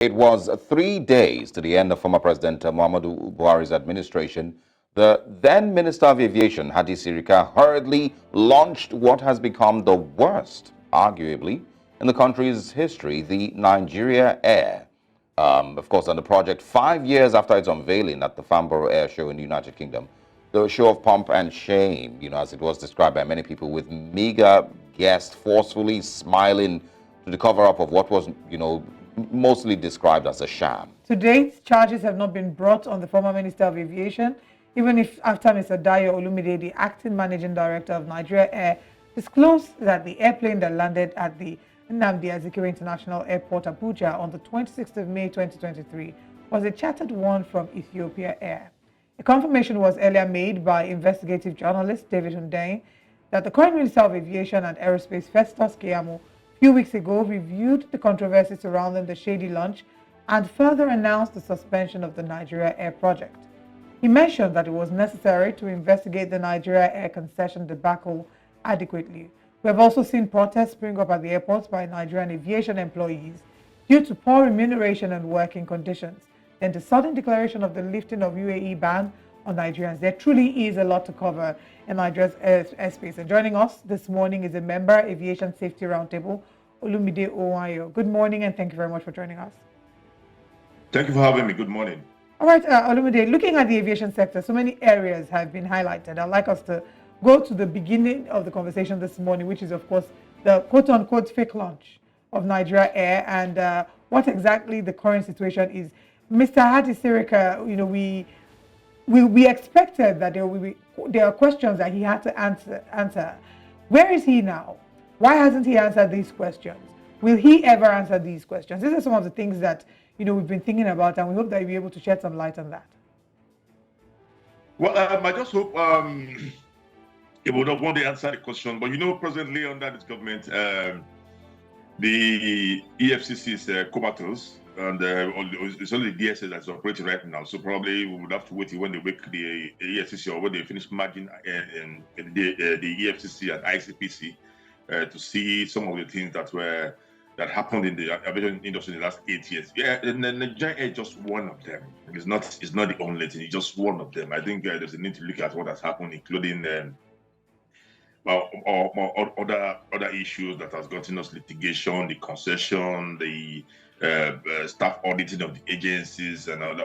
It was 3 days to the end of former President Muhammadu Buhari's administration. The then Minister of Aviation, Hadi Sirika, hurriedly launched what has become the worst, arguably, in the country's history, the Nigeria Air. Of course, on the project 5 years after its unveiling at the Farnborough Air Show in the United Kingdom. The show of pomp and shame, as it was described by many people, with meager guests forcefully smiling to the cover-up of what was, mostly described as a sham. To date, charges have not been brought on the former Minister of Aviation, even if after Mr. Dayo Olumide, the acting managing director of Nigeria Air, disclosed that the airplane that landed at the Nnamdi Azikiwe International Airport, Abuja, on the 26th of May 2023 was a chartered one from Ethiopia Air. A confirmation was earlier made by investigative journalist David Hundeyin that the current Minister of Aviation and Aerospace, Festus Keyamo, a few weeks ago reviewed the controversy surrounding the shady launch and further announced the suspension of the Nigeria Air project. He mentioned that it was necessary to investigate the Nigeria Air concession debacle adequately. We have also seen protests spring up at the airports by Nigerian aviation employees due to poor remuneration and working conditions. Then the sudden declaration of the lifting of UAE ban on Nigerians. There truly is a lot to cover in Nigeria's airspace. And joining us this morning is a member, Aviation Safety Roundtable, Olumide Ohunayo. Good morning and thank you very much for joining us. Thank you for having me. Good morning. All right, Olumide, looking at the aviation sector, so many areas have been highlighted. I'd like us to go to the beginning of the conversation this morning, which is, of course, the quote-unquote fake launch of Nigeria Air and what exactly the current situation is. Mr. Hadi Sirika, we expected that there are questions that he had to answer. Where is he now? Why hasn't he answered these questions? Will he ever answer these questions? These are some of the things that we've been thinking about, and we hope that you'll be able to shed some light on that. Well, I just hope he would not want to answer the question. But presently under this government, the EFCC is comatose, and it's only the DSS that's operating right now. So probably we would have to wait till when they wake the EFCC or when they finish merging the EFCC and ICPC to see some of the things that happened in the aviation industry in the last 8 years. Yeah, and then Nigeria Air is just one of them. It's not the only thing. It's just one of them. I think there's a need to look at what has happened, including other issues that has gotten us litigation, the concession, the staff auditing of the agencies, and other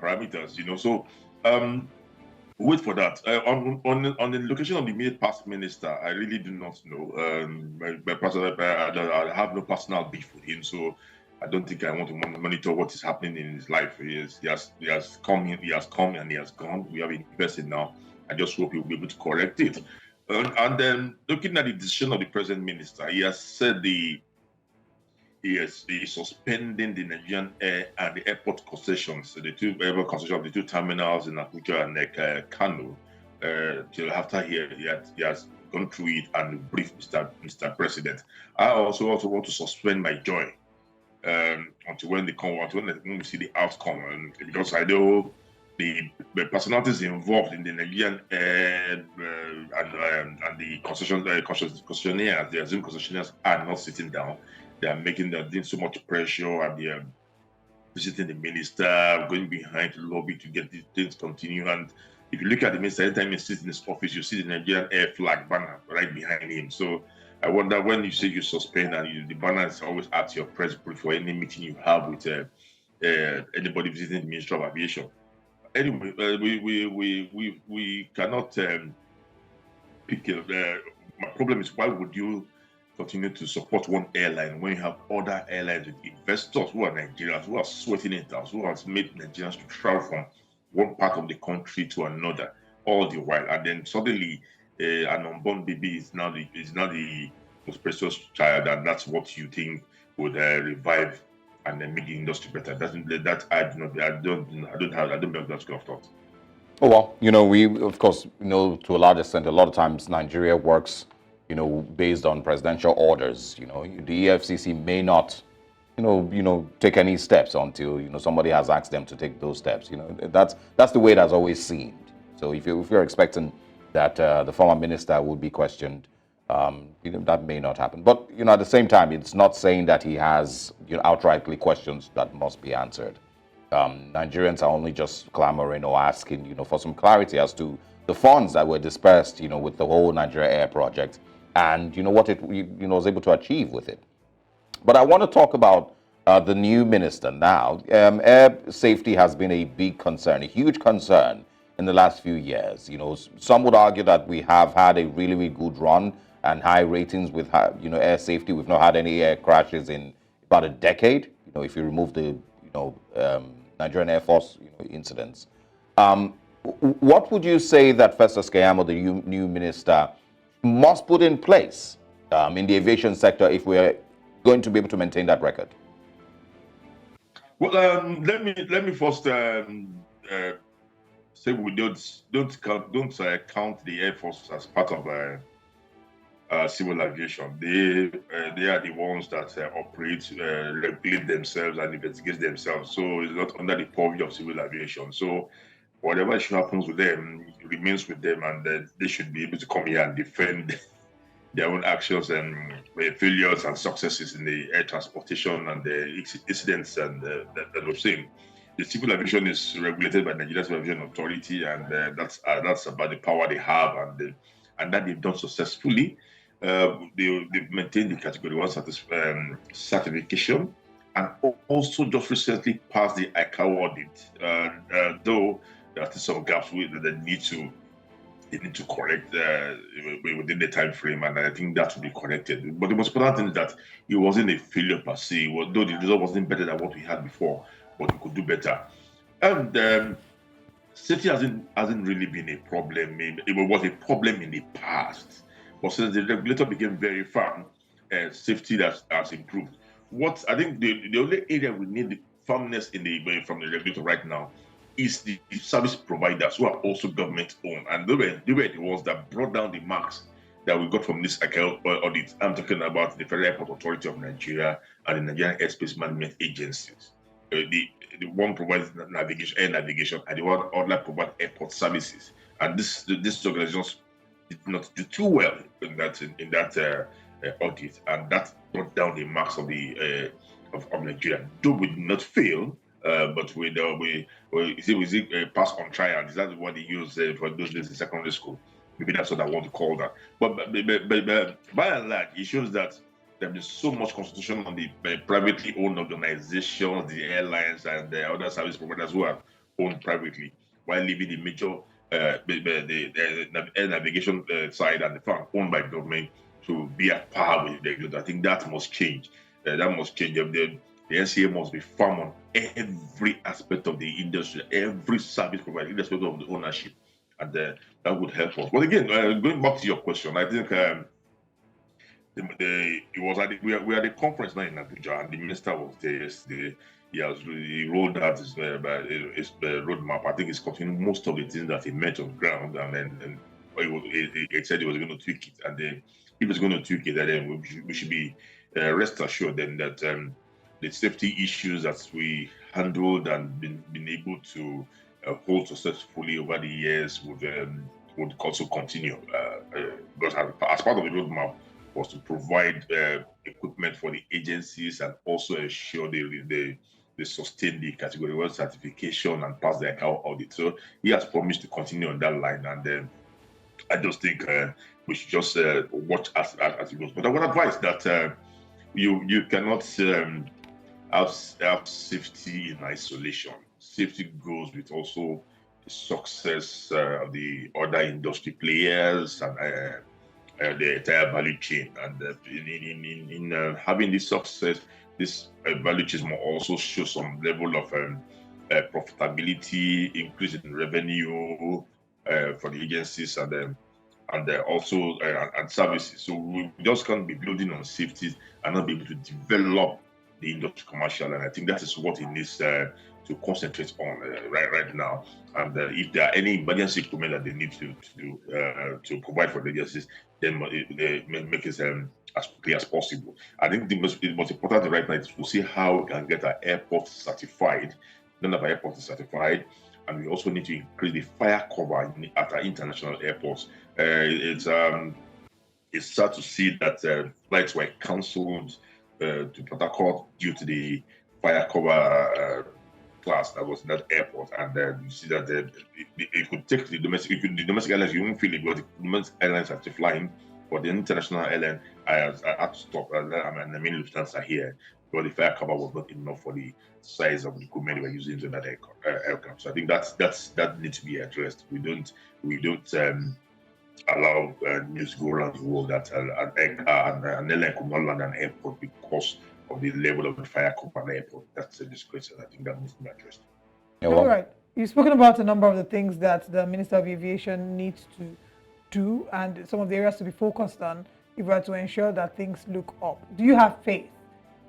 parameters. So wait for that. On the location of the immediate past minister, I really do not know. I have no personal beef with him, so I don't think I want to monitor what is happening in his life. He has come and he has gone. We have invested now. I just hope he will be able to correct it. And then looking at the decision of the present minister, he has said he is suspending the Nigerian Air and the airport concessions, the two airport concessions of the two terminals in Abuja and Kano, till after he has gone through it and briefed Mr. President. I also want to suspend my joy until when we see the outcome, because I know the personalities involved in the Nigerian Air and the concessionaires, the assumed concessionaires, are not sitting down. They are doing so much pressure, and they are visiting the minister, going behind to lobby to get these things continue. And if you look at the minister, anytime he sits in his office, you see the Nigerian Air flag banner right behind him. So I wonder, when you say you suspend and the banner is always at your press brief for any meeting you have with anybody visiting the Ministry of Aviation. Anyway, we cannot pick it. My problem is, why would you continue to support one airline when you have other airlines with investors who are Nigerians, who are sweating it out, who has made Nigerians to travel from one part of the country to another all the while, and then suddenly an unborn baby is now the most precious child, and that's what you think would revive and then make the industry better. I don't have that school of thought. Oh, well, we, of course, to a large extent, a lot of times Nigeria works, based on presidential orders. The EFCC may not, take any steps until, somebody has asked them to take those steps. That's the way it has always seemed. So if you're expecting that the former minister would be questioned, That may not happen. But at the same time, it's not saying that he has outrightly questions that must be answered. Nigerians are only just clamoring or asking, for some clarity as to the funds that were dispersed, with the whole Nigeria Air project, and what it was able to achieve with it. But I want to talk about the new minister now. Air safety has been a big concern, a huge concern in the last few years. Some would argue that we have had a really, really good run and high ratings with, air safety. We've not had any air crashes in about a decade. If you remove the, Nigerian Air Force, incidents. What would you say that Festus Keyamo, the new minister, must put in place in the aviation sector if we're going to be able to maintain that record? Well, let me first say we don't count the Air Force as part of civil aviation. They are the ones that operate, regulate themselves, and investigate themselves. So it's not under the purview of civil aviation. So whatever issue happens with them remains with them, and they should be able to come here and defend their own actions and failures and successes in the air transportation and the incidents and that we've seen. The civil aviation is regulated by Nigeria Civil Aviation Authority, and that's about the power they have, and that they've done successfully. They've maintained the Category 1 certification, and also just recently passed the ICAO audit, though there are still some gaps they need to correct within the time frame, and I think that will be corrected. But the most important thing is that it wasn't a failure per se. Though the result wasn't better than what we had before, but we could do better. And safety hasn't really been a problem. It was a problem in the past, but since the regulator became very firm, safety has improved. What I think the only area we need the firmness from the regulator right now is the service providers, who are also government-owned, and they were the ones that brought down the marks that we got from this audit. I'm talking about the Federal Airport Authority of Nigeria and the Nigerian Airspace Management Agencies. The one provides air navigation, and the other provides airport services. And these organizations did not do too well in that audit, and that brought down the marks of Nigeria. Though we did not fail. But we pass on trial. Is that what they use for those days in secondary school? Maybe that's what I want to call that. But by and large, it shows that there has been so much concentration on the privately owned organizations, the airlines, and the other service providers who are owned privately, while leaving the major the air navigation side and the farm owned by government to be at par with the regulator. I think that must change. That must change. The NCA must be firm on every aspect of the industry, every service provider, irrespective of the ownership, and that would help us. But again, going back to your question, I think we are at a conference now in Abuja, and the minister was there yesterday. He rolled out his roadmap. I think he's continuing most of the things that he met on ground, and then he said he was going to tweak it, and then he was going to tweak it, and then we should be rest assured then that the safety issues that we handled and been able to hold successfully over the years would also continue. Because as part of the roadmap was to provide equipment for the agencies and also ensure they sustain the Category 1 certification and pass the ICAO audit. So he has promised to continue on that line, and I just think we should just watch as it goes. But I would advise that you cannot have safety in isolation. Safety goes with also the success of the other industry players and the entire value chain. And in having this success, this value chain will also show some level of profitability, increase in revenue for the agencies and also services. So we just can't be building on safety and not be able to develop the industry commercial, and I think that is what it needs to concentrate on right now. And if there are any emergency equipment that they need to provide for the agencies, then make it as quickly as possible. I think the most important thing right now is to see how we can get our airport certified. None of our airports is certified, and we also need to increase the fire cover at our international airports. It's it's sad to see that flights were cancelled to Port Harcourt due to the fire cover class that was in that airport, and you see that it could take the domestic, airlines, you won't feel it, but the domestic airlines are still flying, but the international airline, I had to stop. I mean, Lufthansa here, but the fire cover was not enough for the size of the equipment we were using in that aircraft. So I think that needs to be addressed. We don't allow news to go around the world that an airline could not land an airport because of the level of the fire cover at the airport. That's a disgrace, and I think that needs to be addressed. Yeah, All right. You've spoken about a number of the things that the Minister of Aviation needs to do and some of the areas to be focused on if we are to ensure that things look up. Do you have faith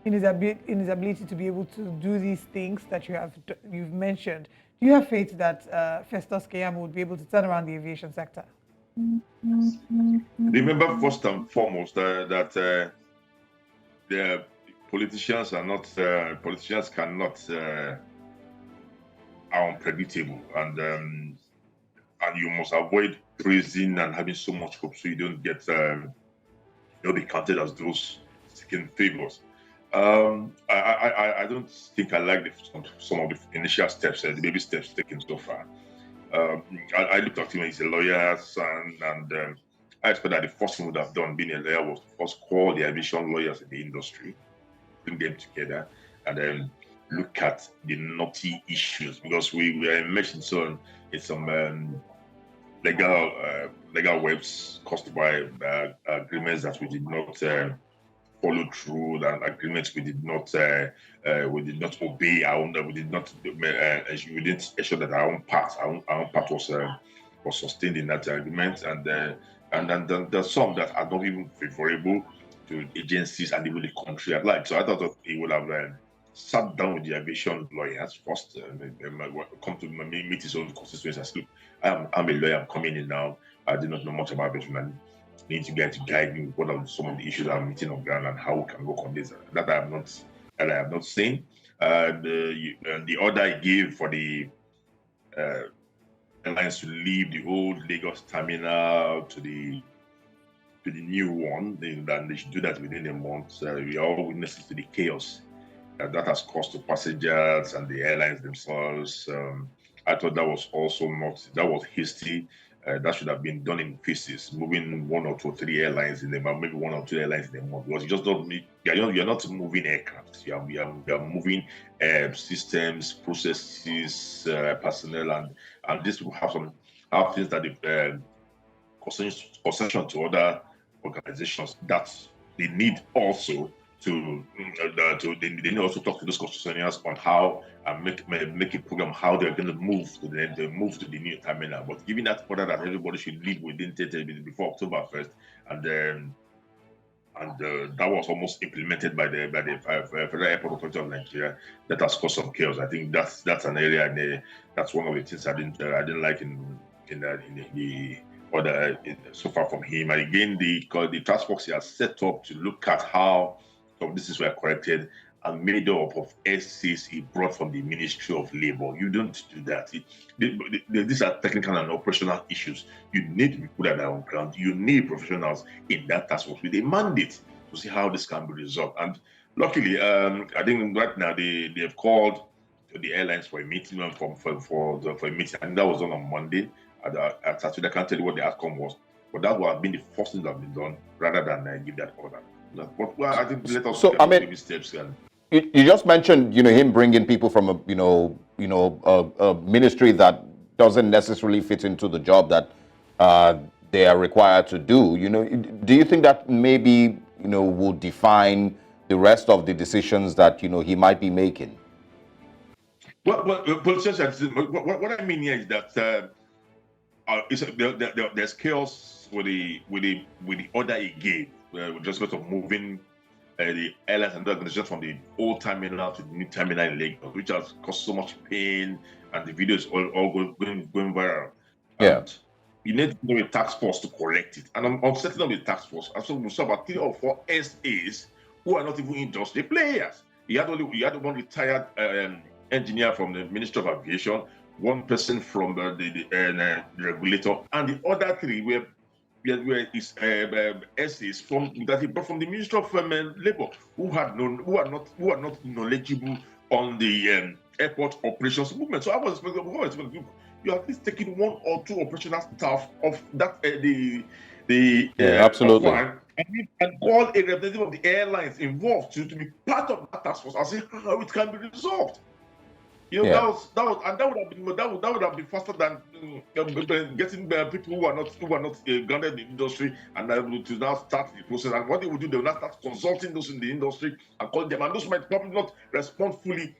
in his ability to be able to do these things that you've mentioned? Do you have faith that Festus Keyamo would be able to turn around the aviation sector? Remember, first and foremost, that the politicians cannot are unpredictable, and you must avoid praising and having so much hope so you don't get you'll be counted as those seeking favors. I don't think I like some of the initial steps, the baby steps taken so far. I looked at him as a lawyer, and I expect that the first thing would have done, being a lawyer, was to first call the aviation lawyers in the industry, bring them together, and then look at the knotty issues, because we are immersed in some legal webs caused by agreements that we did not follow through, and agreements we did not obey. We didn't ensure that our own part was sustained in that agreement, and then there's some that are not even favorable to agencies and even the country at large. So I thought that he would have sat down with the aviation lawyers first, come to meet his own constituents and say, look, I'm a lawyer, I'm coming in now. I do not know much about aviation, and need to get to guide me what are some of the issues I'm meeting on ground and how we can work on this. That I have not seen. The order he gave for the airlines to leave the old Lagos terminal to the new one, then they should do that within a month. We are all witnesses to the chaos that has caused to passengers and the airlines themselves. I thought that was also that was hasty. That should have been done in pieces, moving 1 or 2 or 3 airlines in the month, maybe 1 or 2 airlines in the month. Because you just don't need, you're not moving aircraft. You're moving systems, processes, personnel, and this will have things that the concession to other organizations that they need also they need also talk to those concessionaires on how make a program how they're going to move to the new terminal. But given that order that everybody should leave within 30 days before October 1st, and that was almost implemented by the Federal Airport Authority of Nigeria, that has caused some chaos. I think that's an area, and that's one of the things I didn't like in the order so far from him. And again, the task force he has set up to look at how some of this were corrected and made up of essays he brought from the Ministry of Labor. You don't do that. These are technical and operational issues. You need to be put at on ground. You need professionals in that task force with a mandate to see how this can be resolved. And luckily, I think right now they have called the airlines for a meeting for a meeting, and that was done on Monday. At Saturday, I can't tell you what the outcome was, but that would have been the first thing that have been done rather than give that order. But I think let us baby steps. You just mentioned, him bringing people from a ministry that doesn't necessarily fit into the job that they are required to do. Do you think that maybe will define the rest of the decisions that he might be making? Well, politicians. What I mean here is that there's chaos with the order he gave with respect of moving the airlines and the organization from the old terminal to the new terminal in Lagos, which has caused so much pain, and the video is all going viral. Yeah. And you need to do a task force to correct it. And I'm setting up the task force. I saw about 3 or 4 SAs who are not even industry players. You had one retired engineer from the Ministry of Aviation, one person from the regulator, and the other 3 were his essays from that he brought from the Ministry of Labor, who are not knowledgeable on the airport operations movement. So I was expecting you at least taking one or two operational staff of that absolutely. and call a representative of the airlines involved to be part of that task force and see how it can be resolved. You know, that would have been faster than getting people who are not grounded in the industry and to now start the process. And what they will do, they will now start consulting those in the industry and calling them, and those might probably not respond fully,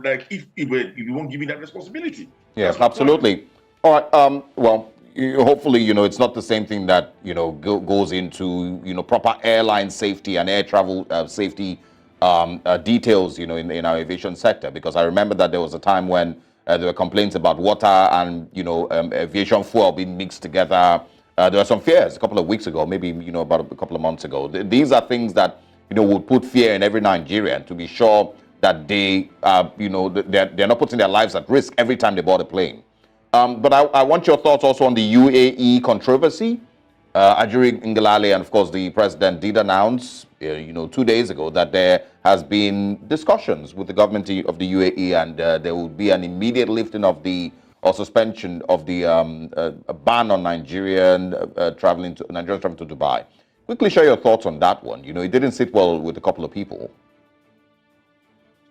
like if you won't give me that responsibility. Yes, absolutely. All right. Well, hopefully, it's not the same thing that goes into proper airline safety and air travel safety details, in our aviation sector, because I remember that there was a time when there were complaints about water and aviation fuel being mixed together. There were some fears a couple of weeks ago, maybe about a couple of months ago. These are things that would put fear in every Nigerian to be sure that they they're not putting their lives at risk every time they board a plane. But I want your thoughts also on the UAE controversy. Ajuri Ngelale and, of course, the president did announce, 2 days ago that there has been discussions with the government of the UAE, and there will be an immediate lifting of suspension of the ban on Nigerians traveling to Dubai. Quickly share your thoughts on that one. It didn't sit well with a couple of people.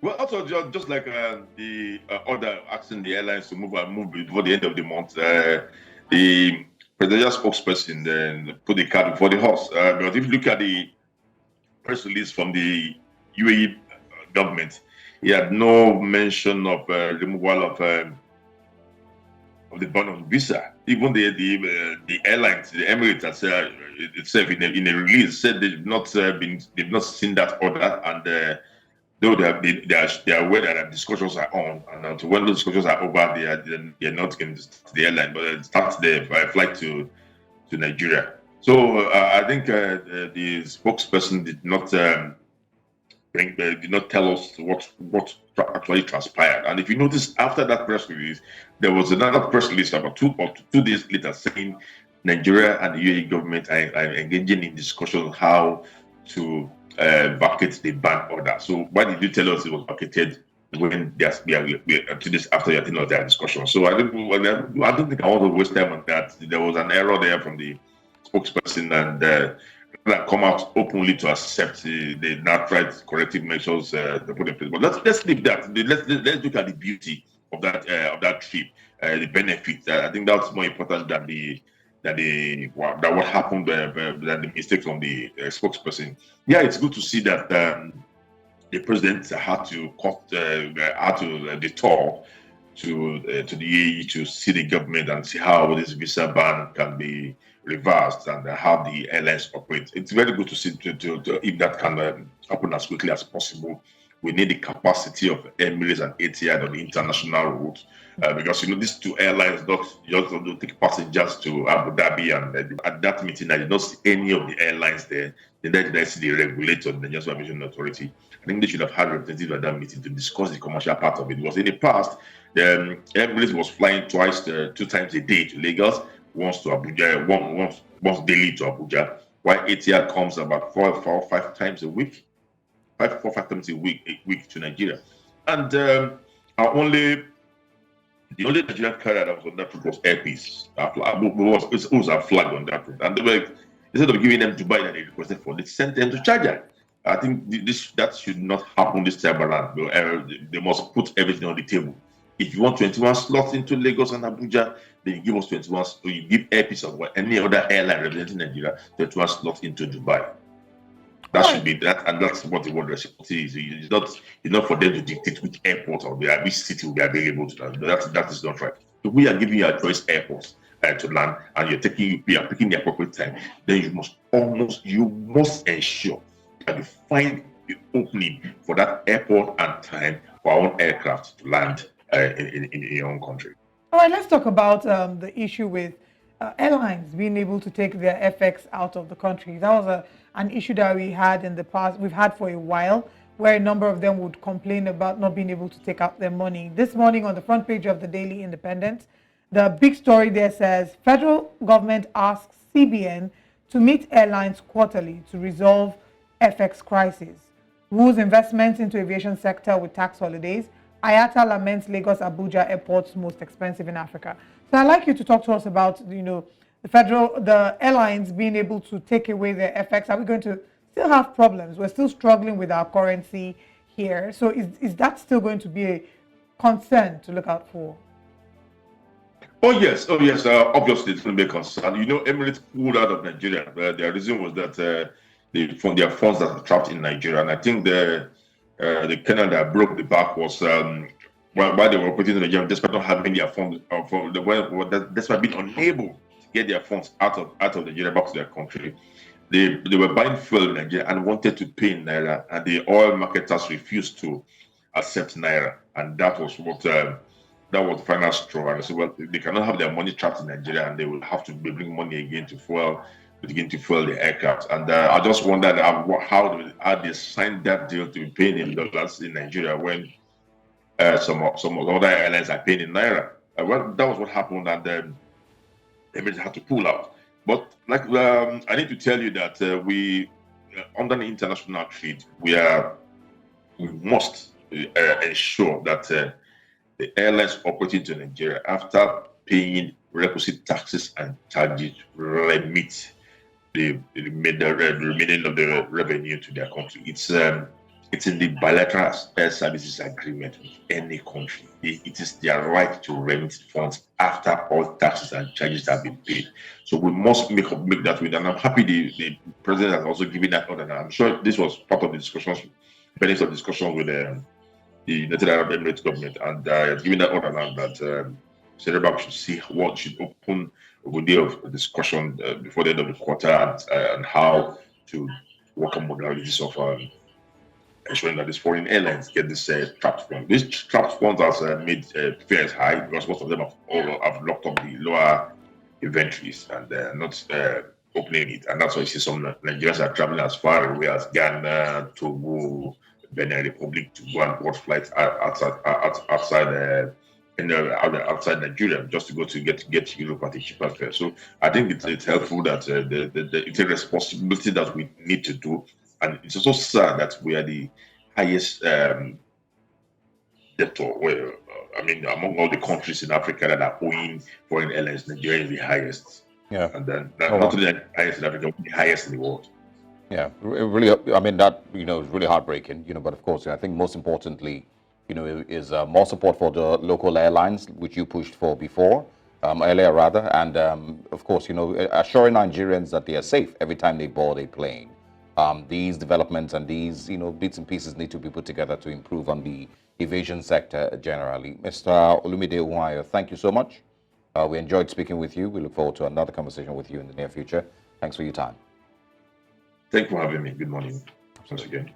Well, also just like the order asking the airlines to move before the end of the month, the presidential spokesperson then put the cart before the horse. But if you look at the press release from the UAE government, he had no mention of removal of the ban on visa. Even the airlines, the Emirates itself, in a release said they've not seen that order, and though they are aware that discussions are on, and until when those discussions are over, they're not going to start the airline, but start the flight to Nigeria. So I think the spokesperson did not tell us what actually transpired. And if you notice, after that press release, there was another press release about 2 days later saying Nigeria and the UAE government are engaging in discussion on how to vacate the ban order. So why did you tell us it was vacated when we 2 days after your of their discussion? So I don't think I want to waste time on that. There was an error there from the spokesperson, and that come out openly to accept the outright corrective measures they put in place. But let's leave that. Let's look at the beauty of that trip, the benefits. I think that's more important than what happened, than the mistake from the spokesperson. Yeah, it's good to see that the president had to detour to the UAE to see the government and see how this visa ban can be reversed and how the airlines operate. It's very good to see if that can happen as quickly as possible. We need the capacity of Emirates and Etihad on the international route, because these two airlines don't take passengers to Abu Dhabi, and at that meeting I did not see any of the airlines there. Then did I see the regulator, the Nigerian Aviation Authority. I think they should have had representatives at that meeting to discuss the commercial part of it. Because in the past, Emirates was flying 2 times a day to Lagos, once to Abuja, once daily to Abuja, while Etihad comes about 4 or 5 times a week. 4 or 5 times a week to Nigeria. And the only Nigerian carrier that was on that route was Airpeace. It was a flag on that route. And they were, instead of giving them Dubai that they requested for, they sent them to Charger. I think that should not happen this time around. They must put everything on the table. If you want 21 slots into Lagos and Abuja, then you give us 21. So you give Airpeace or any other airline representing Nigeria 21 slots into Dubai. That should be that, and that's what the word reciprocity is. It's not for them to dictate which airport or which city will be available to them. That is not right. If we are giving you a choice airports to land, and you are picking the appropriate time, then you must ensure that you find the opening for that airport and time for our own aircraft to land in your own country. All right, let's talk about the issue with airlines being able to take their FX out of the country. That was an issue that we had in the past. We've had for a while, where a number of them would complain about not being able to take out their money. This morning, on the front page of the Daily Independent, The big story there says federal government asks CBN to meet airlines quarterly to resolve FX crisis. Woos investments into aviation sector with tax holidays. IATA laments Lagos Abuja airports most expensive in Africa. So I'd like you to talk to us about, the airlines being able to take away their FX. Are we going to still have problems? We're still struggling with our currency here. So is that still going to be a concern to look out for? Oh yes. Obviously, it's going to be a concern. Emirates pulled out of Nigeria. Their reason was that their funds that were trapped in Nigeria, and I think the canal that broke the back was while they were operating in Nigeria, despite not having their funds, despite being unable to get their funds out of Nigeria back to their country. They were buying fuel in Nigeria and wanted to pay in naira, and the oil marketers refused to accept naira, and that was what. That was the final straw. And I said, well, they cannot have their money trapped in Nigeria, and they will have to bring money again to begin to fuel the aircraft. And I just wondered how they signed that deal to be paying in dollars in Nigeria when some other airlines are paying in naira. Well, that was what happened, and then Emirates had to pull out. But I need to tell you that we, under the international treaty, we must ensure that the airlines operating to Nigeria, after paying requisite taxes and charges, remit the remaining of the revenue to their country. It's in the bilateral air services agreement with any country. It is their right to remit funds after all taxes and charges have been paid. So we must make that with. And I'm happy the president has also given that order. I'm sure this was part of the discussions, benefits of discussion with the United Arab Emirates government, and given that order now that Sirika should open a day of discussion before the end of the quarter and how to work on modalities of ensuring that these foreign airlines get this trapped fund. These trapped funds has made fares high because most of them have locked up the lower inventories and not opening it, and that's why you see some Nigerians are traveling as far away as Ghana, Togo, Benin Republic to go and board flights outside Nigeria just to go to get Europe at a cheaper fare. So I think it's helpful that it's a responsibility that we need to do, and it's also sad that we are the highest debtor. Among all the countries in Africa that are owing foreign airlines, Nigeria is the highest. Yeah, and then not only the highest in Africa, but the highest in the world. Yeah, really. That is really heartbreaking. But of course, I think most importantly, is more support for the local airlines, which you pushed for before, earlier rather, and of course, assuring Nigerians that they are safe every time they board a plane. These developments and these bits and pieces need to be put together to improve on the aviation sector generally. Mr. Olumide Ohunayo, thank you so much. We enjoyed speaking with you. We look forward to another conversation with you in the near future. Thanks for your time. Thank you for having me. Good morning once again.